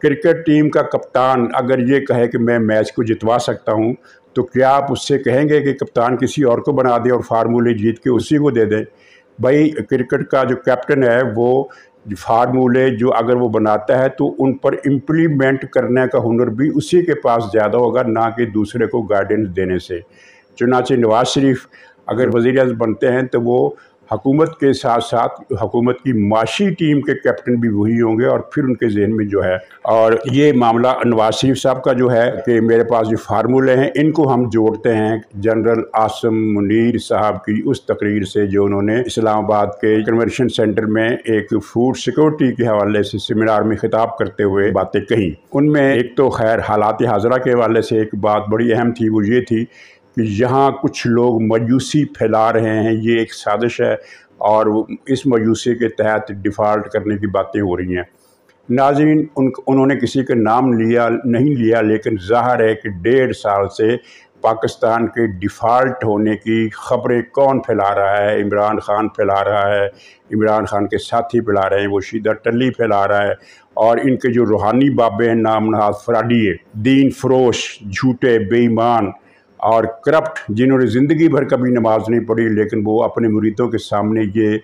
Cricket team کا کپتان اگر یہ کہے کہ میں میچ کو جتوا سکتا ہوں تو کیا آپ اس سے کہیں گے کہ کپتان کسی اور کو بنا دیں اور فارمولے جیت کے اسی کو دے دیں؟ بھائی کرکٹ کا جو کیپٹن ہے وہ فارمولے جو اگر وہ بناتا ہے تو ان پر امپلیمنٹ کرنے کا ہنر بھی اسی کے پاس زیادہ ہوگا، نہ کہ دوسرے کو گائیڈنس دینے سے۔ چنانچہ نواز شریف اگر وزیر اعظم بنتے ہیں تو وہ حکومت کے ساتھ ساتھ حکومت کی معاشی ٹیم کے کیپٹن بھی وہی ہوں گے، اور پھر ان کے ذہن میں جو ہے، اور یہ معاملہ نواز شریف صاحب کا جو ہے کہ میرے پاس جو فارمولے ہیں ان کو ہم جوڑتے ہیں جنرل عاصم منیر صاحب کی اس تقریر سے جو انہوں نے اسلام آباد کے کنونشن سینٹر میں ایک فوڈ سیکورٹی کے حوالے سے سیمینار میں خطاب کرتے ہوئے باتیں کہیں۔ ان میں ایک تو خیر حالات حاضرہ کے حوالے سے ایک بات بڑی اہم تھی، وہ یہ تھی کہ یہاں کچھ لوگ مایوسی پھیلا رہے ہیں، یہ ایک سازش ہے اور اس مایوسی کے تحت ڈیفالٹ کرنے کی باتیں ہو رہی ہیں۔ ناظرین، انہوں نے کسی کا نام نہیں لیا، لیکن ظاہر ہے کہ 1.5 سال سے پاکستان کے ڈیفالٹ ہونے کی خبریں کون پھیلا رہا ہے؟ عمران خان پھیلا رہا ہے، عمران خان کے ساتھی پھیلا رہے ہیں، وہ شیدہ ٹلی پھیلا رہا ہے، اور ان کے جو روحانی بابے ہیں نام نہاد فراڈی، دین فروش، جھوٹے، بے ایمان اور کرپٹ، جنہوں نے زندگی بھر کبھی نماز نہیں پڑھی، لیکن وہ اپنے مریدوں کے سامنے یہ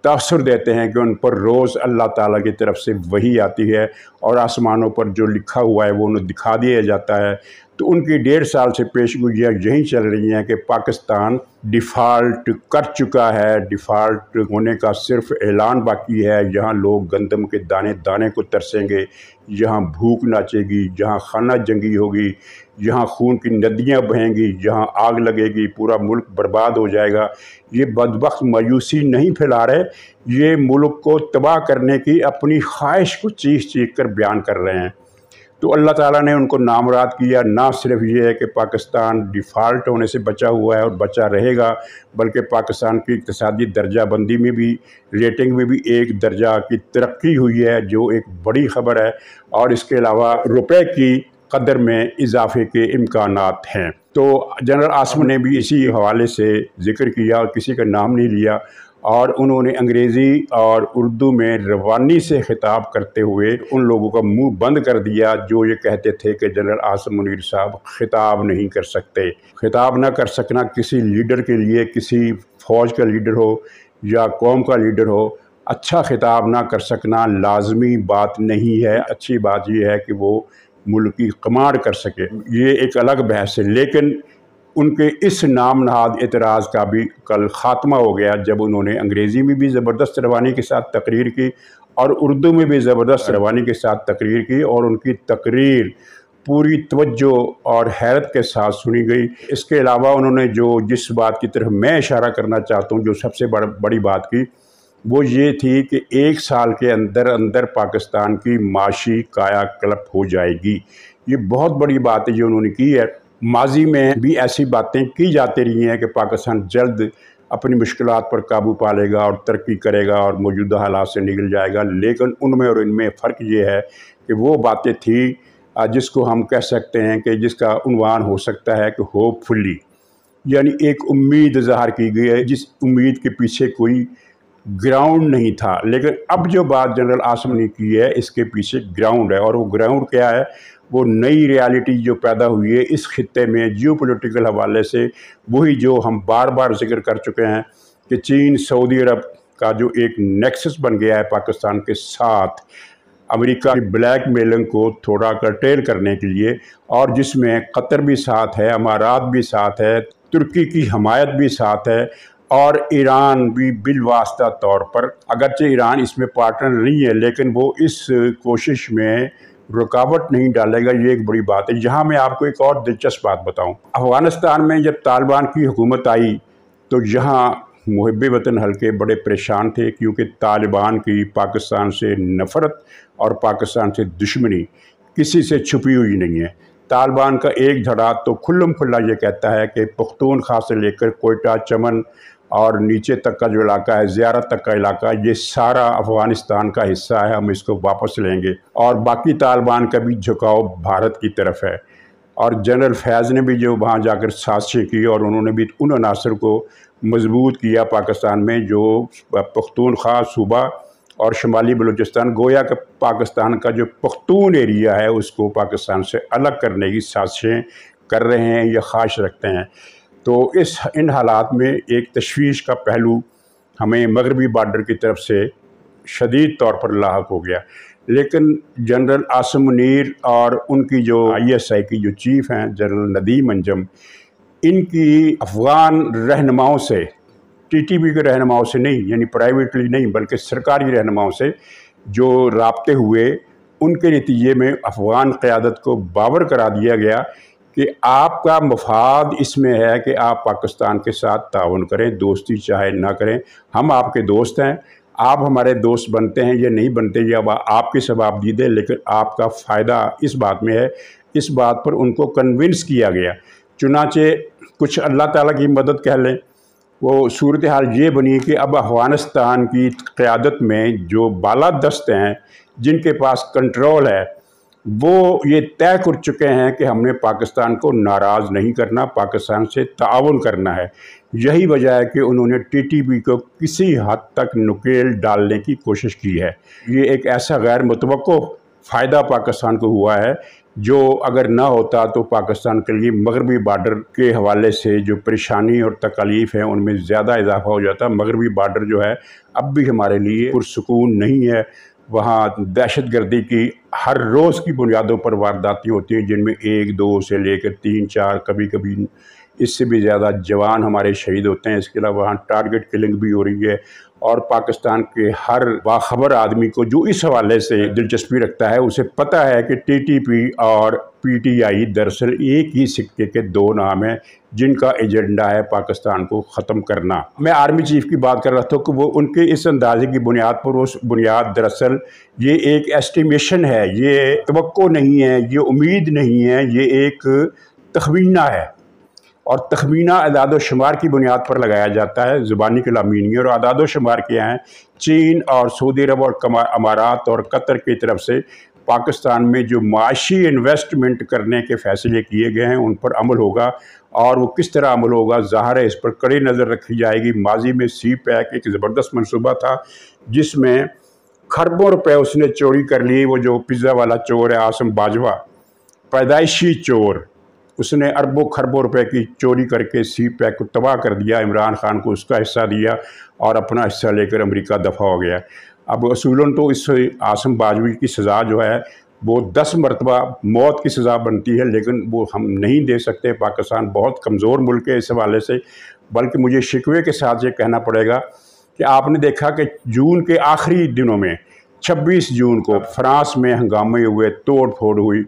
تاثر دیتے ہیں کہ ان پر روز اللہ تعالیٰ کی طرف سے وحی آتی ہے اور آسمانوں پر جو لکھا ہوا ہے وہ انہیں دکھا دیا جاتا ہے۔ تو ان کی 1.5 سال سے پیش گوئیاں یہی چل رہی ہیں کہ پاکستان ڈیفالٹ کر چکا ہے، ڈیفالٹ ہونے کا صرف اعلان باقی ہے۔ یہاں لوگ گندم کے دانے دانے کو ترسیں گے، یہاں بھوک ناچے گی، جہاں خانہ جنگی ہوگی، یہاں خون کی ندیاں بہیں گی، جہاں آگ لگے گی، پورا ملک برباد ہو جائے گا۔ یہ بدبخت مایوسی نہیں پھیلا رہے، یہ ملک کو تباہ کرنے کی اپنی خواہش کو چیخ چیخ کر بیان کر رہے ہیں۔ تو اللہ تعالیٰ نے ان کو نامراد کیا۔ نہ صرف یہ ہے کہ پاکستان ڈیفالٹ ہونے سے بچا ہوا ہے اور بچا رہے گا، بلکہ پاکستان کی اقتصادی درجہ بندی میں بھی، ریٹنگ میں بھی 1 درجہ کی ترقی ہوئی ہے، جو ایک بڑی خبر ہے، اور اس کے علاوہ روپے کی قدر میں اضافے کے امکانات ہیں۔ تو جنرل عاصم نے بھی اسی حوالے سے ذکر کیا اور کسی کا نام نہیں لیا، اور انہوں نے انگریزی اور اردو میں روانی سے خطاب کرتے ہوئے ان لوگوں کا منہ بند کر دیا جو یہ کہتے تھے کہ جنرل عاصم منیر صاحب خطاب نہیں کر سکتے۔ خطاب نہ کر سکنا کسی لیڈر کے لیے، کسی فوج کا لیڈر ہو یا قوم کا لیڈر ہو، اچھا خطاب نہ کر سکنا لازمی بات نہیں ہے۔ اچھی بات یہ ہے کہ وہ ملک کی کمانڈ کر سکے، یہ ایک الگ بحث ہے۔ لیکن ان کے اس نام نہاد اعتراض کا بھی کل خاتمہ ہو گیا جب انہوں نے انگریزی میں بھی زبردست روانی کے ساتھ تقریر کی اور اردو میں بھی زبردست روانی کے ساتھ تقریر کی، اور ان کی تقریر پوری توجہ اور حیرت کے ساتھ سنی گئی۔ اس کے علاوہ انہوں نے جس بات کی طرف میں اشارہ کرنا چاہتا ہوں، جو سب سے بڑی بات کی، وہ یہ تھی کہ 1 سال کے اندر پاکستان کی معاشی کایا کلپ ہو جائے گی۔ یہ بہت بڑی بات ہے جو انہوں نے کی ہے۔ ماضی میں بھی ایسی باتیں کی جاتی رہی ہیں کہ پاکستان جلد اپنی مشکلات پر قابو پا لے گا اور ترقی کرے گا اور موجودہ حالات سے نکل جائے گا، لیکن ان میں اور ان میں فرق یہ ہے کہ وہ باتیں تھیں جس کو ہم کہہ سکتے ہیں کہ جس کا عنوان ہو سکتا ہے کہ ہوپ فلی، یعنی ایک امید ظاہر کی گئی ہے جس امید کے پیچھے کوئی گراؤنڈ نہیں تھا۔ لیکن اب جو بات جنرل عاصم نے کی ہے اس کے پیچھے گراؤنڈ ہے، اور وہ گراؤنڈ کیا ہے؟ وہ نئی ریالٹی جو پیدا ہوئی ہے اس خطے میں جیو پولیٹیکل حوالے سے، وہی جو ہم بار بار ذکر کر چکے ہیں کہ چین سعودی عرب کا جو ایک نیکسس بن گیا ہے پاکستان کے ساتھ، امریکہ کی بلیک میلنگ کو تھوڑا کرٹیل کرنے کے لیے، اور جس میں قطر بھی ساتھ ہے، امارات بھی ساتھ ہے، ترکی کی حمایت بھی ساتھ ہے، اور ایران بھی بالواسطہ طور پر، اگرچہ ایران اس میں پارٹنر نہیں ہے لیکن وہ اس کوشش میں رکاوٹ نہیں ڈالے گا۔ یہ ایک بڑی بات ہے۔ یہاں میں آپ کو ایک اور دلچسپ بات بتاؤں، افغانستان میں جب طالبان کی حکومت آئی تو یہاں محب وطن حلقے بڑے پریشان تھے، کیونکہ طالبان کی پاکستان سے نفرت اور پاکستان سے دشمنی کسی سے چھپی ہوئی نہیں ہے۔ طالبان کا ایک دھڑا تو کھلم کھلا یہ کہتا ہے کہ پختونخوا سے لے کر کوئٹہ، چمن اور نیچے تک کا جو علاقہ ہے، زیارت تک کا علاقہ، یہ سارا افغانستان کا حصہ ہے، ہم اس کو واپس لیں گے، اور باقی طالبان کا بھی جھکاؤ بھارت کی طرف ہے۔ اور جنرل فیض نے بھی جو وہاں جا کر سازشیں کی، اور انہوں نے بھی ان عناصر کو مضبوط کیا پاکستان میں جو پختونخوا صوبہ اور شمالی بلوچستان گویا کہ پاکستان کا جو پختون ایریا ہے اس کو پاکستان سے الگ کرنے کی سازشیں کر رہے ہیں یا خواہش رکھتے ہیں۔ تو ان حالات میں ایک تشویش کا پہلو ہمیں مغربی بارڈر کی طرف سے شدید طور پر لاحق ہو گیا، لیکن جنرل عاصم منیر اور ان کی جو ISI کی جو چیف ہیں جنرل ندیم انجم، ان کی افغان رہنماؤں سے، TTP کے رہنماؤں سے نہیں، یعنی پرائیویٹلی نہیں بلکہ سرکاری رہنماؤں سے جو رابطے ہوئے، ان کے نتیجے میں افغان قیادت کو باور کرا دیا گیا کہ آپ کا مفاد اس میں ہے کہ آپ پاکستان کے ساتھ تعاون کریں، دوستی چاہے نہ کریں، ہم آپ کے دوست ہیں، آپ ہمارے دوست بنتے ہیں یا نہیں بنتے یہ آپ کی ثواب دید ہے، لیکن آپ کا فائدہ اس بات میں ہے۔ اس بات پر ان کو کنونس کیا گیا۔ چنانچہ کچھ اللہ تعالیٰ کی مدد کہہ لیں، وہ صورتحال یہ بنی کہ اب افغانستان کی قیادت میں جو بالادست ہیں، جن کے پاس کنٹرول ہے، وہ یہ طے کر چکے ہیں کہ ہم نے پاکستان کو ناراض نہیں کرنا، پاکستان سے تعاون کرنا ہے۔ یہی وجہ ہے کہ انہوں نے TTP کو کسی حد تک نکیل ڈالنے کی کوشش کی ہے۔ یہ ایک ایسا غیر متوقع فائدہ پاکستان کو ہوا ہے جو اگر نہ ہوتا تو پاکستان کے لیے مغربی بارڈر کے حوالے سے جو پریشانی اور تکالیف ہیں ان میں زیادہ اضافہ ہو جاتا۔ مغربی بارڈر جو ہے اب بھی ہمارے لیے پرسکون نہیں ہے، وہاں دہشت گردی کی ہر روز کی بنیادوں پر وارداتیں ہوتی ہیں، جن میں 1 2 سے لے کر 3 4 کبھی کبھی اس سے بھی زیادہ جوان ہمارے شہید ہوتے ہیں۔ اس کے علاوہ وہاں ٹارگٹ کلنگ بھی ہو رہی ہے، اور پاکستان کے ہر باخبر آدمی کو جو اس حوالے سے دلچسپی رکھتا ہے اسے پتہ ہے کہ TTP اور PTI دراصل ایک ہی سکے کے 2 نام ہیں جن کا ایجنڈا ہے پاکستان کو ختم کرنا۔ میں آرمی چیف کی بات کر رہا تھا کہ وہ ان کے اس اندازے کی بنیاد پر، اس بنیاد دراصل یہ ایک ایسٹیمیشن ہے، یہ توقع نہیں ہے، یہ امید نہیں ہے، یہ ایک تخمینہ ہے، اور تخمینہ اعداد و شمار کی بنیاد پر لگایا جاتا ہے، زبانی کلامی نہیں ہے۔ اور اعداد و شمار کیا ہیں؟ چین اور سعودی عرب اور امارات اور قطر کی طرف سے پاکستان میں جو معاشی انویسٹمنٹ کرنے کے فیصلے کیے گئے ہیں ان پر عمل ہوگا، اور وہ کس طرح عمل ہوگا ظاہر ہے اس پر کڑی نظر رکھی جائے گی۔ ماضی میں CPEC ایک زبردست منصوبہ تھا جس میں کھربوں روپے اس نے چوری کر لی۔ وہ جو پیزا والا چور ہے عاصم باجوہ، پیدائشی چور، اس نے اربوں خربوں روپے کی چوری کر کے CPEC کو تباہ کر دیا، عمران خان کو اس کا حصہ دیا اور اپنا حصہ لے کر امریکہ دفع ہو گیا۔ اب اصولاً تو اس عاصم باجوی کی سزا جو ہے وہ 10 مرتبہ موت کی سزا بنتی ہے، لیکن وہ ہم نہیں دے سکتے۔ پاکستان بہت کمزور ملک ہے اس حوالے سے، بلکہ مجھے شکوے کے ساتھ یہ کہنا پڑے گا کہ آپ نے دیکھا کہ جون کے آخری دنوں میں 26 جون کو فرانس میں ہنگامے ہوئے، توڑ پھوڑ ہوئی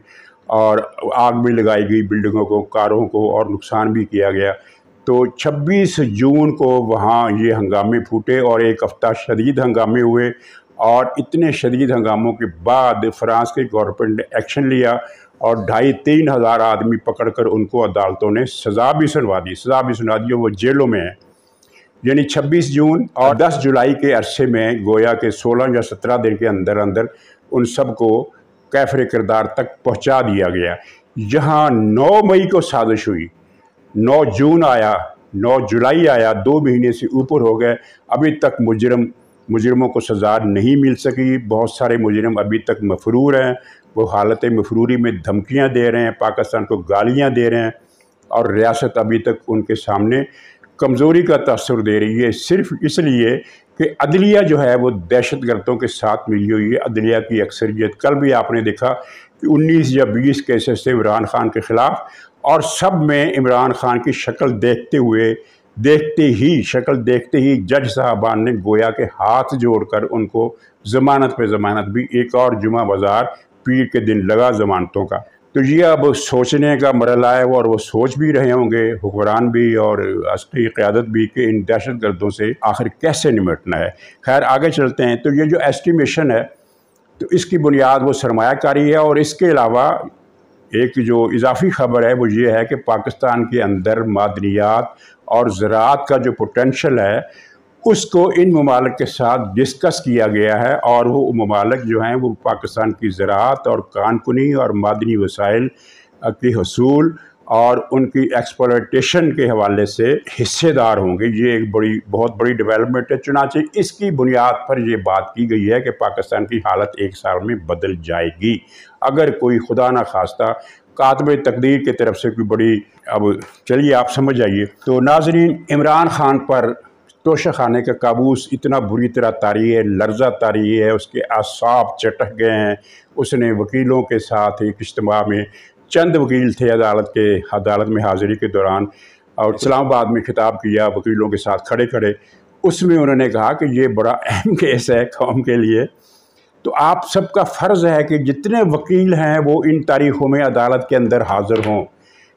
اور آگ بھی لگائی گئی بلڈنگوں کو، کاروں کو، اور نقصان بھی کیا گیا۔ تو 26 جون کو وہاں یہ ہنگامے پھوٹے اور ایک ہفتہ شدید ہنگامے ہوئے، اور اتنے شدید ہنگاموں کے بعد فرانس کی گورنمنٹ نے ایکشن لیا اور 2,500-3 ہزار آدمی پکڑ کر ان کو عدالتوں نے سزا بھی سنوا دی، وہ جیلوں میں ہیں۔ یعنی 26 جون اور 10 جولائی کے عرصے میں گویا کہ 16 یا 17 دن کے اندر اندر ان سب کو کیفر کردار تک پہنچا دیا گیا۔ جہاں 9 مئی کو سازش ہوئی، 9 جون آیا، 9 جولائی آیا، 2 مہینے سے اوپر ہو گئے، ابھی تک مجرموں کو سزا نہیں مل سکی۔ بہت سارے مجرم ابھی تک مفرور ہیں، وہ حالت مفروری میں دھمکیاں دے رہے ہیں، پاکستان کو گالیاں دے رہے ہیں، اور ریاست ابھی تک ان کے سامنے کمزوری کا تاثر دے رہی ہے، صرف اس لیے کہ عدلیہ جو ہے وہ دہشت گردوں کے ساتھ ملی ہوئی ہے۔ عدلیہ کی اکثریت، کل بھی آپ نے دیکھا کہ 19 یا 20 کیسز تھے عمران خان کے خلاف، اور سب میں عمران خان کی شکل دیکھتے ہی جج صاحبان نے گویا کہ ہاتھ جوڑ کر ان کو ضمانت پہ ضمانت بھی، ایک اور جمعہ بازار پیر کے دن لگا ضمانتوں کا۔ تو یہ اب سوچنے کا مرحلہ ہے، اور وہ سوچ بھی رہے ہوں گے حکمران بھی اور عسکری قیادت بھی کہ ان دہشت گردوں سے آخر کیسے نمٹنا ہے۔ خیر آگے چلتے ہیں۔ تو یہ جو ایسٹیمیشن ہے تو اس کی بنیاد وہ سرمایہ کاری ہے، اور اس کے علاوہ ایک جو اضافی خبر ہے وہ یہ ہے کہ پاکستان کے اندر معدنیات اور زراعت کا جو پوٹینشل ہے اس کو ان ممالک کے ساتھ ڈسکس کیا گیا ہے، اور وہ ممالک جو ہیں وہ پاکستان کی زراعت اور کان کنی اور معدنی وسائل کے حصول اور ان کی ایکسپلائٹیشن کے حوالے سے حصے دار ہوں گے۔ یہ ایک بہت بڑی ڈیولپمنٹ ہے۔ چنانچہ اس کی بنیاد پر یہ بات کی گئی ہے کہ پاکستان کی حالت ایک سال میں بدل جائے گی اگر کوئی خدا نہ خواستہ کاتب تقدیر کی طرف سے کوئی بڑی، اب چلیے آپ سمجھ آئیے۔ تو ناظرین، عمران خان پر توشہ خانے کا کابوس اتنا بری طرح طاری ہے، لرزہ طاری ہے، اس کے اعصاب چٹک گئے ہیں۔ اس نے وکیلوں کے ساتھ ایک اجتماع میں، چند وکیل تھے عدالت میں حاضری کے دوران، اور اسلام آباد میں خطاب کیا وکیلوں کے ساتھ کھڑے کھڑے۔ اس میں انہوں نے کہا کہ یہ بڑا اہم کیس ہے قوم کے لیے، تو آپ سب کا فرض ہے کہ جتنے وکیل ہیں وہ ان تاریخوں میں عدالت کے اندر حاضر ہوں۔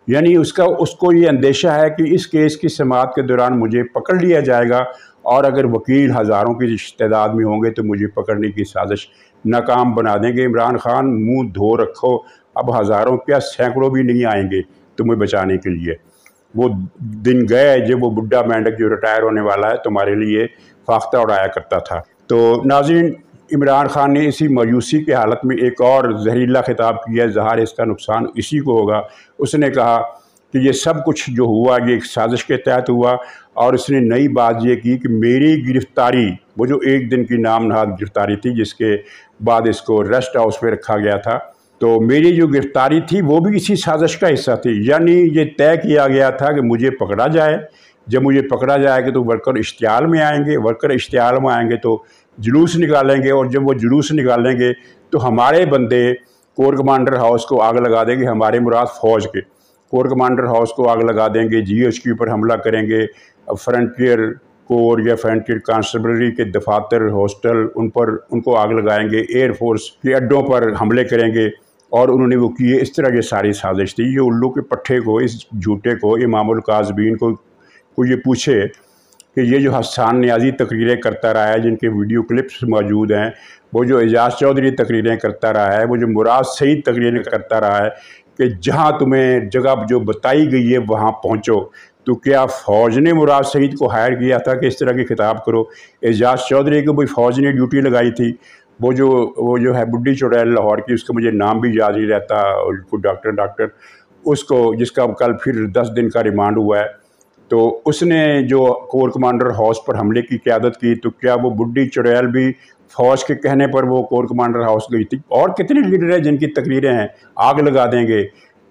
یعنی اس کو یہ اندیشہ ہے کہ اس کیس کی سماعت کے دوران مجھے پکڑ لیا جائے گا، اور اگر وکیل ہزاروں کی تعداد میں ہوں گے تو مجھے پکڑنے کی سازش ناکام بنا دیں گے۔ عمران خان، منہ دھو رکھو، اب ہزاروں کیا سینکڑوں بھی نہیں آئیں گے تمہیں بچانے کے لیے۔ وہ دن گئے جب وہ بڈھا مینڈک جو ریٹائر ہونے والا ہے تمہارے لیے فاختہ اڑایا کرتا تھا۔ تو ناظرین، عمران خان نے اسی مایوسی کے حالت میں ایک اور زہریلا خطاب کیا، ظاہر اس کا نقصان اسی کو ہوگا۔ اس نے کہا کہ یہ سب کچھ جو ہوا یہ ایک سازش کے تحت ہوا، اور اس نے نئی بات یہ کی کہ میری گرفتاری، وہ جو ایک دن کی نام نہاد گرفتاری تھی جس کے بعد اس کو ریسٹ ہاؤس میں رکھا گیا تھا، تو میری جو گرفتاری تھی وہ بھی اسی سازش کا حصہ تھی۔ یعنی یہ طے کیا گیا تھا کہ مجھے پکڑا جائے، جب مجھے پکڑا جائے گا تو ورکر اشتعال میں آئیں گے، ورکر اشتعال میں آئیں گے تو جلوس نکالیں گے، اور جب وہ جلوس نکالیں گے تو ہمارے بندے کور کمانڈر ہاؤس کو آگ لگا دیں گے، ہمارے مراد فوج کے کور کمانڈر ہاؤس کو آگ لگا دیں گے، جی ایچ کیو پر حملہ کریں گے، فرنٹیئر کور یا فرنٹیئر کانسٹیبلری کے دفاتر، ہاسٹل، ان کو آگ لگائیں گے، ایئر فورس کے اڈوں پر حملے کریں گے، اور انہوں نے وہ کیے۔ اس طرح یہ ساری سازش تھی۔ یہ الو کے پٹھے کو، اس جھوٹے کو، امام القاذبین کو یہ پوچھے کہ یہ جو حسان نیازی تقریریں کرتا رہا ہے، جن کے ویڈیو کلپس موجود ہیں، وہ جو اعجاز چودھری تقریریں کرتا رہا ہے، وہ جو مراد سعید تقریریں کرتا رہا ہے کہ جہاں تمہیں جگہ جو بتائی گئی ہے وہاں پہنچو، تو کیا فوج نے مراد سعید کو ہائر کیا تھا کہ اس طرح کی خطاب کرو؟ اعجاز چودھری کو بھی فوج نے ڈیوٹی لگائی تھی۔ وہ جو ہے بڈھی چڑیل لاہور کی، اس کا مجھے نام بھی یاد نہیں رہتا، ڈاکٹر اس کو، جس کا کل پھر 10 دن کا ریمانڈ ہوا ہے، تو اس نے جو کور کمانڈر ہاؤس پر حملے کی قیادت کی، تو کیا وہ بڈھی چڑیل بھی فوج کے کہنے پر وہ کور کمانڈر ہاؤس گئی تھی؟ اور کتنے لیڈر ہیں جن کی تقریریں ہیں آگ لگا دیں گے،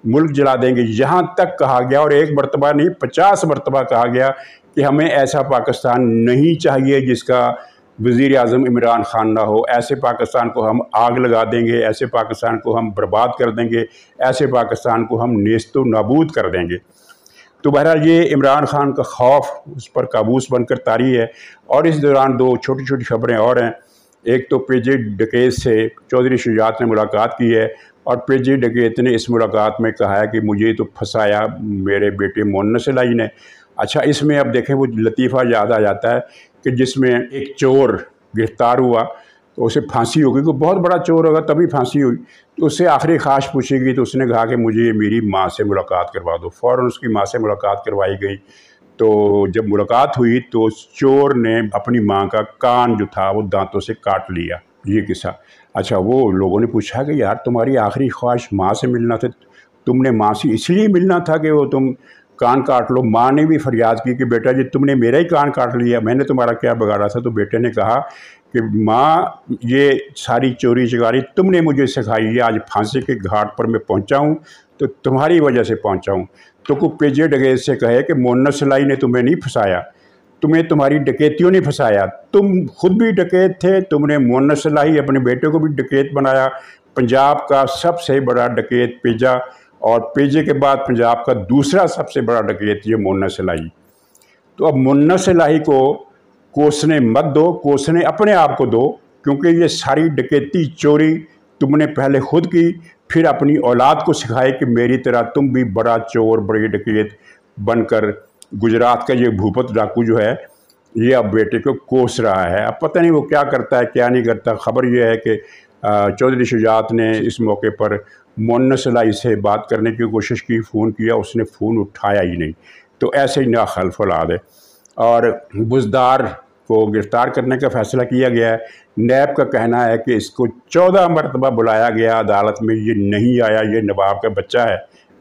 ملک جلا دیں گے، یہاں تک کہا گیا، اور ایک مرتبہ نہیں 50 مرتبہ کہا گیا کہ ہمیں ایسا پاکستان نہیں چاہیے جس کا وزیر اعظم عمران خان نہ ہو۔ ایسے پاکستان کو ہم آگ لگا دیں گے، ایسے پاکستان کو ہم برباد کر دیں گے، ایسے پاکستان کو ہم نیست و نابود کر دیں گے۔ تو بہرحال یہ عمران خان کا خوف اس پر کابوس بن کر طاری ہے۔ اور اس دوران دو چھوٹی چھوٹی خبریں اور ہیں۔ ایک تو پی جے ڈکیت سے چودھری شجاعت نے ملاقات کی ہے، اور پی جے ڈکیت نے اس ملاقات میں کہا ہے کہ مجھے تو پھنسایا میرے بیٹے مونس الہی نے۔ اچھا، اس میں اب دیکھیں وہ لطیفہ یاد آ جاتا ہے کہ جس میں ایک چور گرفتار ہوا تو اسے پھانسی ہو گئی، کوئی بہت بڑا چور ہوگا تبھی پھانسی ہوئی، تو اس سے آخری خواہش پوچھی گئی، تو اس نے کہا کہ مجھے میری ماں سے ملاقات کروا دو۔ فوراً اس کی ماں سے ملاقات کروائی گئی۔ تو جب ملاقات ہوئی تو چور نے اپنی ماں کا کان جو تھا وہ دانتوں سے کاٹ لیا۔ یہ قصہ۔ اچھا، وہ لوگوں نے پوچھا کہ یار تمہاری آخری خواہش ماں سے ملنا تھا، تم نے ماں سے اس لیے ملنا تھا کہ وہ تم کان کاٹ لو؟ ماں نے بھی فریاد کی کہ بیٹا جی تم نے میرا ہی کان کاٹ لیا، میں نے تمہارا کیا بگاڑا تھا؟ تو بیٹے نے کہا کہ ماں، یہ ساری چوری چکاری تم نے مجھے سکھائی ہے، آج پھانسی کے گھاٹ پر میں پہنچا ہوں تو تمہاری وجہ سے پہنچا ہوں۔ تو کو پی جے ڈکیت سے کہے کہ مونس الہی نے تمہیں نہیں پھنسایا، تمہیں تمہاری ڈکیتیوں نے پھنسایا، تم خود بھی ڈکیت تھے، تم نے مونس الہی اپنے بیٹے کو بھی ڈکیت بنایا۔ پنجاب کا سب سے بڑا ڈکیت پیجا، اور پیجے کے بعد پنجاب کا دوسرا سب سے بڑا ڈکیت یہ مونس الہی۔ تو اب مونس الہی کو کوسنے مت دو، کوسنے اپنے آپ کو دو، کیونکہ یہ ساری ڈکیتی چوری تم نے پہلے خود کی، پھر اپنی اولاد کو سکھائے کہ میری طرح تم بھی بڑا چور، بڑی ڈکیت بن کر گجرات کا یہ بھوپت ڈاکو جو ہے یہ اب بیٹے کو کوس رہا ہے۔ اب پتہ نہیں وہ کیا کرتا ہے کیا نہیں کرتا۔ خبر یہ ہے کہ چودھری شجاعت نے اس موقع پر مونس الہی سے بات کرنے کی کوشش کی، فون کیا، اس نے فون اٹھایا ہی نہیں۔ تو ایسے ہی ناخلف اولاد ہے۔ اور بزدار کو گرفتار کرنے کا فیصلہ کیا گیا ہے۔ نیب کا کہنا ہے کہ اس کو 14 مرتبہ بلایا گیا عدالت میں، یہ نہیں آیا، یہ نواب کا بچہ ہے،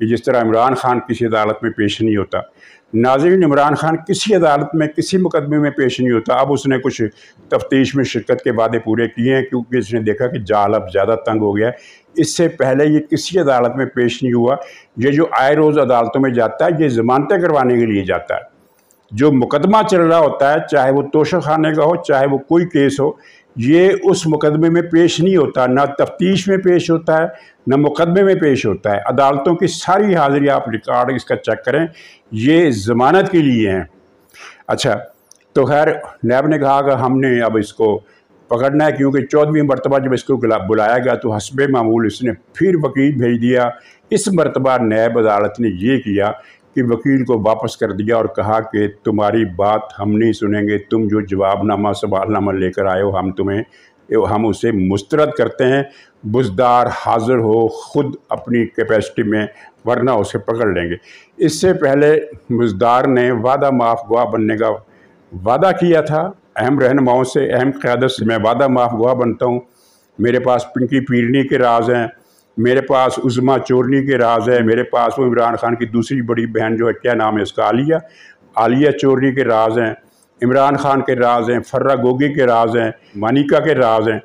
کہ جس طرح عمران خان کسی عدالت میں پیش نہیں ہوتا۔ ناظرین، عمران خان کسی عدالت میں کسی مقدمے میں پیش نہیں ہوتا۔ اب اس نے کچھ تفتیش میں شرکت کے وعدے پورے کیے ہیں کیونکہ اس نے دیکھا کہ جال اب زیادہ تنگ ہو گیا ہے۔ اس سے پہلے یہ کسی عدالت میں پیش نہیں ہوا۔ یہ جو آئے روز عدالتوں میں جاتا ہے یہ ضمانتیں کروانے کے لیے جاتا ہے۔ جو مقدمہ چل رہا ہوتا ہے، چاہے وہ توشہ خانے کا ہو، چاہے وہ کوئی کیس ہو، یہ اس مقدمے میں پیش نہیں ہوتا، نہ تفتیش میں پیش ہوتا ہے نہ مقدمے میں پیش ہوتا ہے۔ عدالتوں کی ساری حاضری آپ ریکارڈ اس کا چیک کریں، یہ ضمانت کے لیے ہیں۔ اچھا، تو خیر نیب نے کہا کہ ہم نے اب اس کو پکڑنا ہے، کیونکہ 14ویں مرتبہ جب اس کو بلایا گیا تو حسب معمول اس نے پھر وکیل بھیج دیا۔ اس مرتبہ نیب عدالت نے یہ کیا کہ وکیل کو واپس کر دیا اور کہا کہ تمہاری بات ہم نہیں سنیں گے، تم جو جواب نامہ سوال نامہ لے کر آئے ہو ہم اسے مسترد کرتے ہیں، بزدار حاضر ہو خود اپنی کیپیسٹی میں، ورنہ اسے پکڑ لیں گے۔ اس سے پہلے بزدار نے وعدہ معاف گواہ بننے کا وعدہ کیا تھا اہم رہنماؤں سے، اہم قیادت سے، میں وعدہ معاف گواہ بنتا ہوں، میرے پاس پنکی پیرنی کے راز ہیں، میرے پاس عظما چورنی کے راز ہیں، میرے پاس وہ عمران خان کی دوسری بڑی بہن جو ہے، کیا نام ہے اس کا، عالیہ چورنی کے راز ہیں، عمران خان کے راز ہیں، فرہ گوگی کے راز ہیں، مانیکا کے راز ہیں۔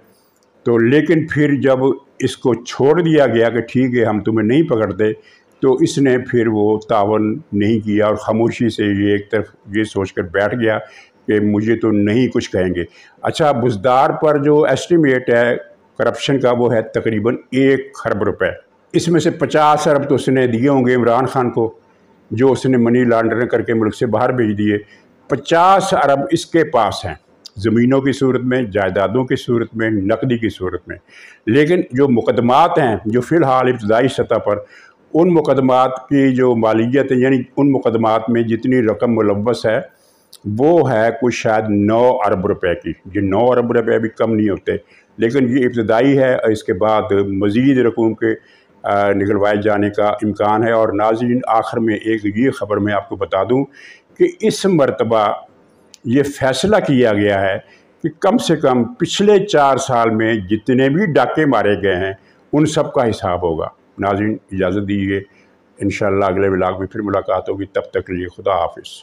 تو لیکن پھر جب اس کو چھوڑ دیا گیا کہ ٹھیک ہے ہم تمہیں نہیں پکڑتے، تو اس نے پھر وہ تعاون نہیں کیا اور خاموشی سے یہ ایک طرف یہ سوچ کر بیٹھ گیا کہ مجھے تو نہیں کچھ کہیں گے۔ اچھا، بزدار پر جو ایسٹیمیٹ ہے کرپشن کا وہ ہے تقریباً 1 خرب روپے۔ اس میں سے 50 ارب تو اس نے دیے ہوں گے عمران خان کو، جو اس نے منی لانڈرنگ کر کے ملک سے باہر بھیج دیے۔ 50 ارب اس کے پاس ہیں، زمینوں کی صورت میں، جائیدادوں کی صورت میں، نقدی کی صورت میں۔ لیکن جو مقدمات ہیں جو فی الحال ابتدائی سطح پر، ان مقدمات کی جو مالیت ہے، یعنی ان مقدمات میں جتنی رقم ملوث ہے وہ ہے کچھ شاید 9 ارب روپے کی۔ یہ 9 ارب روپے بھی کم نہیں ہوتے، لیکن یہ ابتدائی ہے، اس کے بعد مزید رقوم کے نکلوائے جانے کا امکان ہے۔ اور ناظرین، آخر میں ایک یہ خبر میں آپ کو بتا دوں کہ اس مرتبہ یہ فیصلہ کیا گیا ہے کہ کم سے کم پچھلے 4 سال میں جتنے بھی ڈاکے مارے گئے ہیں ان سب کا حساب ہوگا۔ ناظرین، اجازت دیجیے، انشاءاللہ اگلے ولاگ میں پھر ملاقات ہوگی، تب تک کے لیے خدا حافظ۔